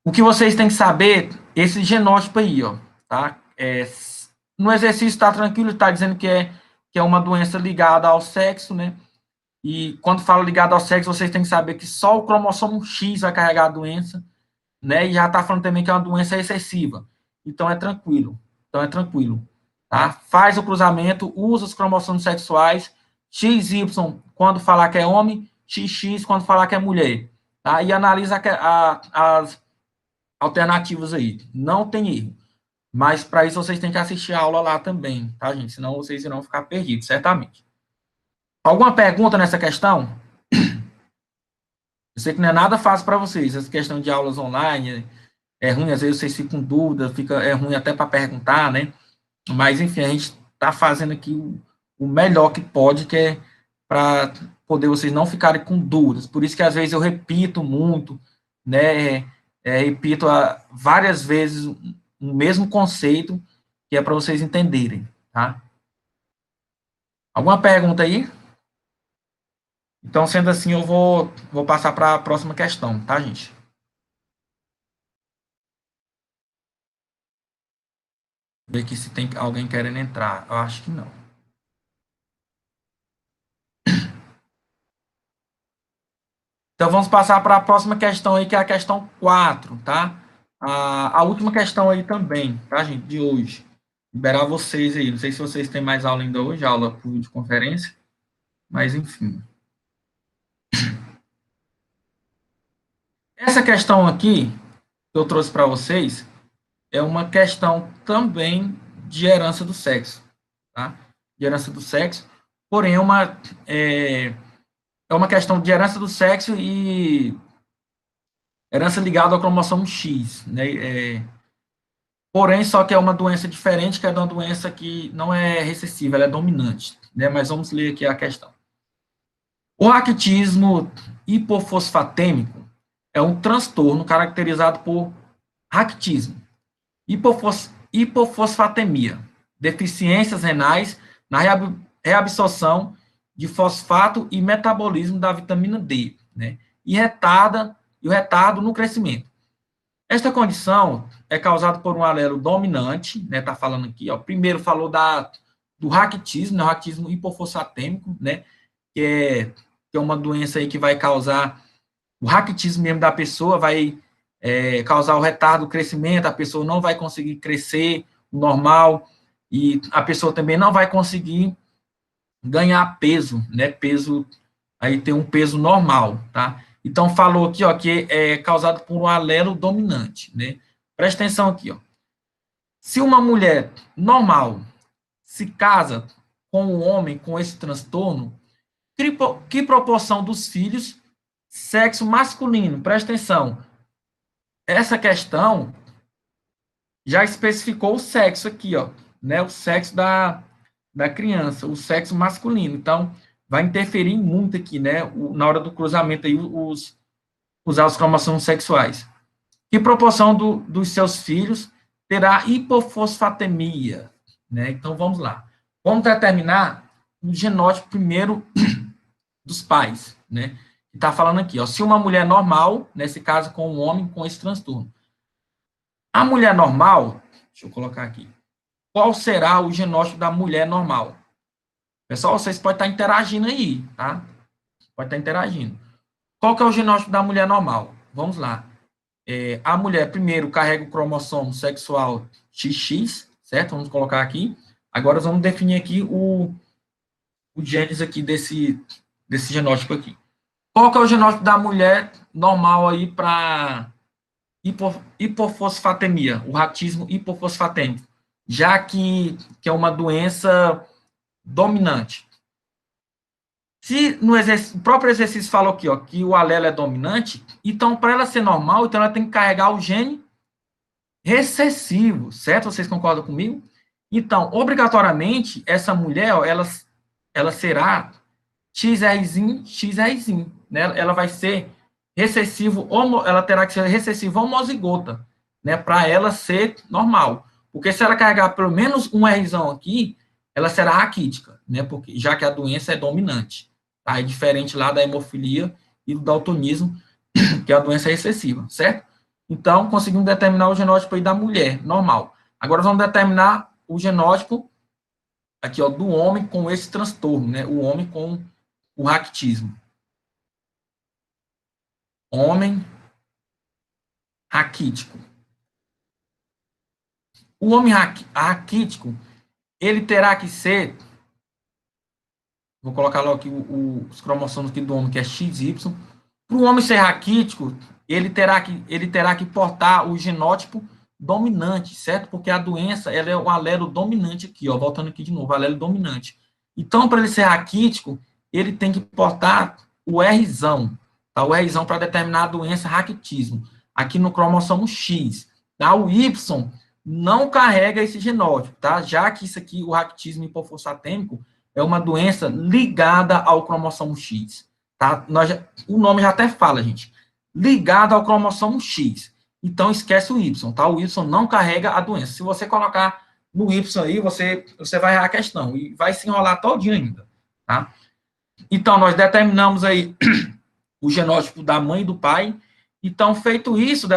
o que vocês têm que saber, esse genótipo aí, ó, tá? No exercício está tranquilo, está dizendo que é uma doença ligada ao sexo, né? E quando fala ligado ao sexo, vocês têm que saber que só o cromossomo X vai carregar a doença, né? E já está falando também que é uma doença excessiva. Então é tranquilo. Tá? Faz o cruzamento, usa os cromossomos sexuais, XY quando falar que é homem, XX quando falar que é mulher. Tá? E analisa as alternativas aí. Não tem erro. Mas para isso vocês têm que assistir a aula lá também, tá, gente? Senão vocês irão ficar perdidos, certamente. Alguma pergunta nessa questão? Eu sei que não é nada fácil para vocês, essa questão de aulas online é ruim, às vezes vocês ficam com dúvida, é ruim até para perguntar, né? Mas, enfim, a gente está fazendo aqui o melhor que pode, que é para poder vocês não ficarem com dúvidas. Por isso que, às vezes, eu repito muito, né? Repito várias vezes o mesmo conceito, que é para vocês entenderem, tá? Alguma pergunta aí? Então, sendo assim, eu vou passar para a próxima questão, tá, gente? Ver aqui se tem alguém querendo entrar. Eu acho que não. Então, vamos passar para a próxima questão aí, que é a questão 4, tá? A última questão aí também, tá, gente, de hoje. Liberar vocês aí. Não sei se vocês têm mais aula ainda hoje, aula por videoconferência, mas enfim. Essa questão aqui, que eu trouxe para vocês, é uma questão também de herança do sexo, tá? De herança do sexo, porém é uma questão de herança do sexo e herança ligada ao cromossomo X, né? Porém, só que é uma doença diferente, que é uma doença que não é recessiva, ela é dominante, né? Mas vamos ler aqui a questão. O raquitismo hipofosfatêmico é um transtorno caracterizado por raquitismo, hipofosfatemia, deficiências renais na reabsorção de fosfato e metabolismo da vitamina D, né? E o retardo no crescimento. Esta condição é causada por um alelo dominante, né? Tá falando aqui, ó. Primeiro falou do raquitismo, né? O raquitismo hipofosfatêmico, né? Que é uma doença aí que vai causar o raquitismo mesmo da pessoa, vai causar o retardo do crescimento, a pessoa não vai conseguir crescer normal e a pessoa também não vai conseguir ganhar peso, né? Peso, aí tem um peso normal, tá? Então, falou aqui, ó, que é causado por um alelo dominante, né? Presta atenção aqui, ó. Se uma mulher normal se casa com um homem com esse transtorno, que proporção dos filhos sexo masculino? Presta atenção. Essa questão já especificou o sexo aqui, ó, né? O sexo da criança, o sexo masculino. Então, vai interferir muito aqui, né? Na hora do cruzamento aí, usar os cromossomos sexuais. Que proporção dos seus filhos terá hipofosfatemia, né? Então, vamos lá. Vamos determinar o genótipo primeiro dos pais, né? Que está falando aqui, ó, se uma mulher normal, nesse caso com um homem com esse transtorno. A mulher normal, deixa eu colocar aqui, qual será o genótipo da mulher normal? Pessoal, vocês podem estar interagindo aí, tá? Pode estar interagindo. Qual que é o genótipo da mulher normal? Vamos lá. A mulher, primeiro, carrega o cromossomo sexual XX, certo? Vamos colocar aqui. Agora, vamos definir aqui o genes aqui desse genótipo aqui. Qual que é o genótipo da mulher normal aí para hipofosfatemia, o raquitismo hipofosfatêmico, já que é uma doença dominante. Se o próprio exercício falou aqui, ó, que o alelo é dominante, então, para ela ser normal, então ela tem que carregar o gene recessivo, certo? Vocês concordam comigo? Então, obrigatoriamente, essa mulher, ó, ela será XRzinho, XRzinho, né? Ela vai ser recessivo, ela terá que ser recessiva homozigota, né? Para ela ser normal. Porque se ela carregar pelo menos um Rzão aqui, ela será raquítica, né? Porque, já que a doença é dominante. Tá? É diferente lá da hemofilia e do daltonismo, que a doença é recessiva, certo? Então, conseguimos determinar o genótipo aí da mulher, normal. Agora, vamos determinar o genótipo aqui, ó, do homem com esse transtorno, né? O homem com o raquitismo. Homem raquítico. O homem raquítico, ele terá que ser, vou colocar logo aqui os cromossomos aqui do homem, que é XY. Para o homem ser raquítico, ele terá que portar o genótipo dominante, certo? Porque a doença, ela é um alelo dominante aqui, ó, voltando aqui de novo, alelo dominante. Então, para ele ser raquítico, ele tem que portar o Rzão, tá? O Rzão para determinar a doença raquitismo, aqui no cromossomo X, tá? O Y não carrega esse genótipo, tá? Já que isso aqui, o raquitismo hipofosfatêmico, é uma doença ligada ao cromossomo X, tá? O nome já até fala, gente, ligado ao cromossomo X. Então, esquece o Y, tá? O Y não carrega a doença. Se você colocar no Y aí, você vai errar a questão e vai se enrolar todinho ainda, tá? Então, nós determinamos aí o genótipo da mãe e do pai. Então, feito isso,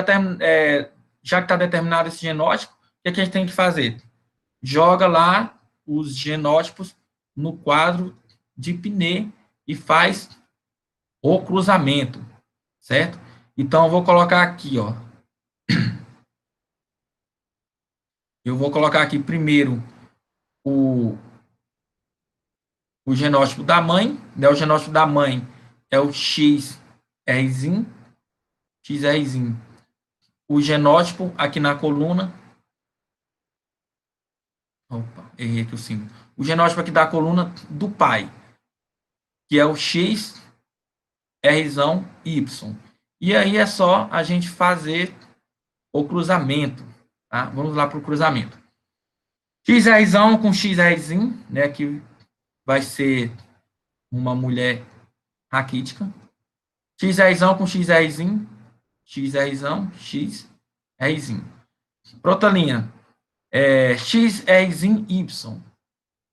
já que está determinado esse genótipo, o que a gente tem que fazer? Joga lá os genótipos no quadro de Pinet e faz o cruzamento, certo? Então, eu vou colocar aqui, ó. Eu vou colocar aqui primeiro o genótipo da mãe, né? O genótipo da mãe é o XRzinho, XRzinho. O genótipo aqui na coluna, opa, errei aqui o símbolo. O genótipo aqui da coluna do pai, que é o XRzão Y. E aí é só a gente fazer o cruzamento, tá? Vamos lá para o cruzamento. XRzão com XRzinho, né? Que vai ser uma mulher raquítica. XRzão com XRzinho, XRzão, XRzinho. Pra outra linha, XRzinho Y.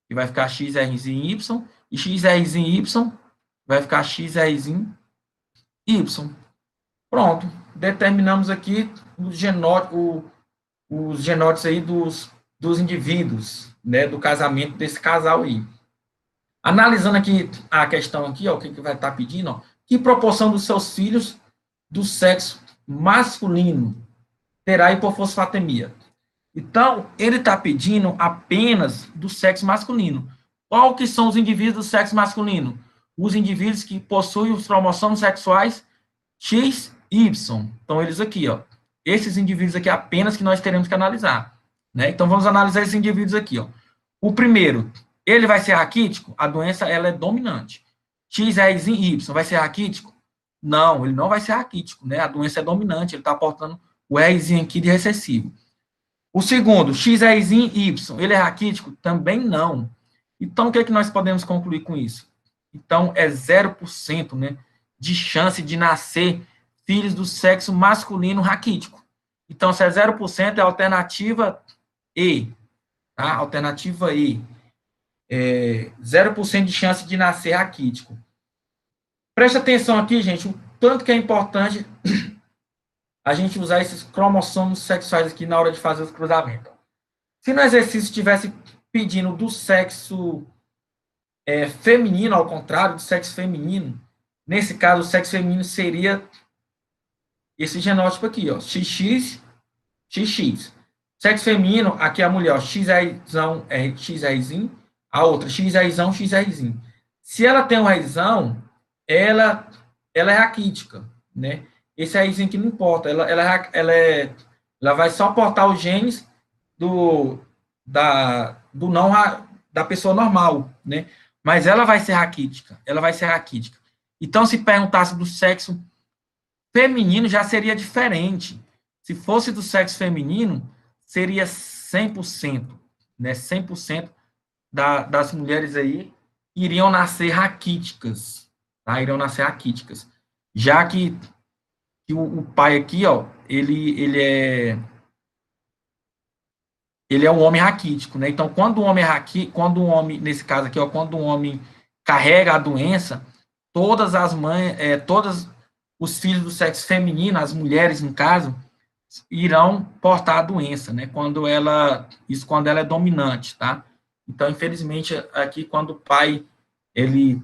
que vai ficar XRzinho Y, e XRzinho Y vai ficar XRzinho Y. Pronto, determinamos aqui os genótipos aí dos indivíduos, né, do casamento desse casal aí. Analisando aqui a questão aqui, ó, o que vai estar pedindo, ó, que proporção dos seus filhos do sexo masculino terá hipofosfatemia? Então, ele está pedindo apenas do sexo masculino. Qual que são os indivíduos do sexo masculino? Os indivíduos que possuem os cromossomos sexuais X, Y. Então, eles aqui, ó. Esses indivíduos aqui apenas que nós teremos que analisar. Né? Então, vamos analisar esses indivíduos aqui, ó. O primeiro, ele vai ser raquítico? A doença, ela é dominante. X, Y, vai ser raquítico? Não, ele não vai ser raquítico, né? A doença é dominante, ele está aportando o Rzinho aqui de recessivo. O segundo, XRzinho Y, ele é raquítico? Também não. Então, o que é que nós podemos concluir com isso? Então, é 0%, né, de chance de nascer filhos do sexo masculino raquítico. Então, se é 0%, é a alternativa E. Tá? Alternativa E. 0% de chance de nascer raquítico. Presta atenção aqui, gente, o tanto que é importante a gente usar esses cromossomos sexuais aqui na hora de fazer os cruzamentos. Se no exercício estivesse pedindo do sexo feminino, ao contrário, do sexo feminino, nesse caso, o sexo feminino seria esse genótipo aqui, ó, XX, XX. Sexo feminino, aqui a mulher, ó, XRzão, XRzinho, a outra, XRzão, XRzinho. Se ela tem um Rzão, ela é raquítica, né? Esse Rzinho aqui não importa, ela vai só portar os genes da pessoa normal, né? Mas ela vai ser raquítica, Então, se perguntasse do sexo feminino, já seria diferente. Se fosse do sexo feminino, seria 100%, né? 100% das mulheres aí iriam nascer raquíticas, tá? Iriam nascer raquíticas. Já que o pai aqui, ó, ele é um homem raquítico, né? Então, quando o homem é raquítico, quando um homem, nesse caso aqui, ó, quando um homem carrega a doença, todas as mães, todos os filhos do sexo feminino, as mulheres, no caso, irão portar a doença, né? Quando ela é dominante, tá? Então, infelizmente, aqui, quando o pai, ele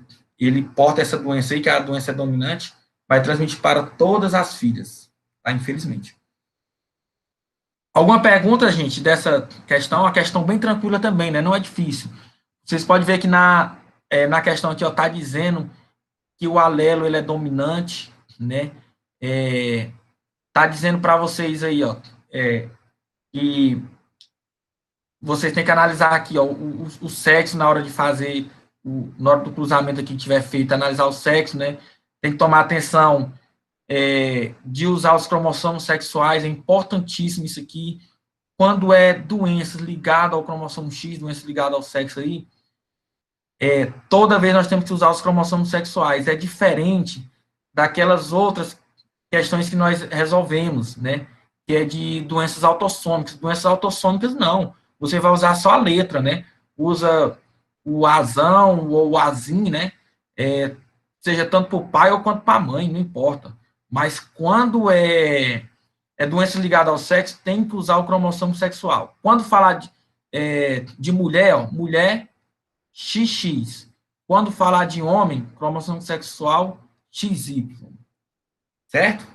porta essa doença aí, que a doença é dominante, vai transmitir para todas as filhas, tá? Infelizmente. Alguma pergunta, gente, dessa questão? Uma questão bem tranquila também, né? Não é difícil. Vocês podem ver que na questão aqui, ó, tá dizendo que o alelo, ele é dominante, né? Tá dizendo para vocês aí, ó, que vocês têm que analisar aqui, ó, o sexo na hora de fazer, na hora do cruzamento aqui que tiver feito, analisar o sexo, né? Tem que tomar atenção de usar os cromossomos sexuais, é importantíssimo isso aqui. Quando é doenças ligadas ao cromossomo X, doenças ligadas ao sexo aí, toda vez nós temos que usar os cromossomos sexuais. É diferente daquelas outras questões que nós resolvemos, né? Que é de doenças autossômicas. Doenças autossômicas, não. Você vai usar só a letra, né? Usa o azão ou o azim, né? Seja tanto para o pai ou quanto para a mãe, não importa. Mas quando é doença ligada ao sexo, tem que usar o cromossomo sexual. Quando falar de mulher, ó, mulher, XX. Quando falar de homem, cromossomo sexual, XY. Certo?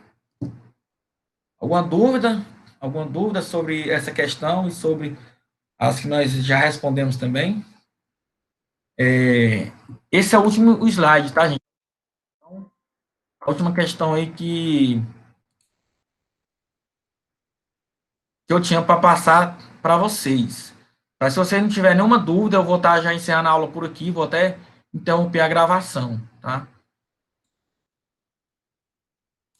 Alguma dúvida? Alguma dúvida sobre essa questão e sobre as que nós já respondemos também? Esse é o último slide, tá, gente? Então, a última questão aí que eu tinha para passar para vocês. Mas se vocês não tiverem nenhuma dúvida, eu vou estar já encerrando a aula por aqui, vou até interromper a gravação, tá?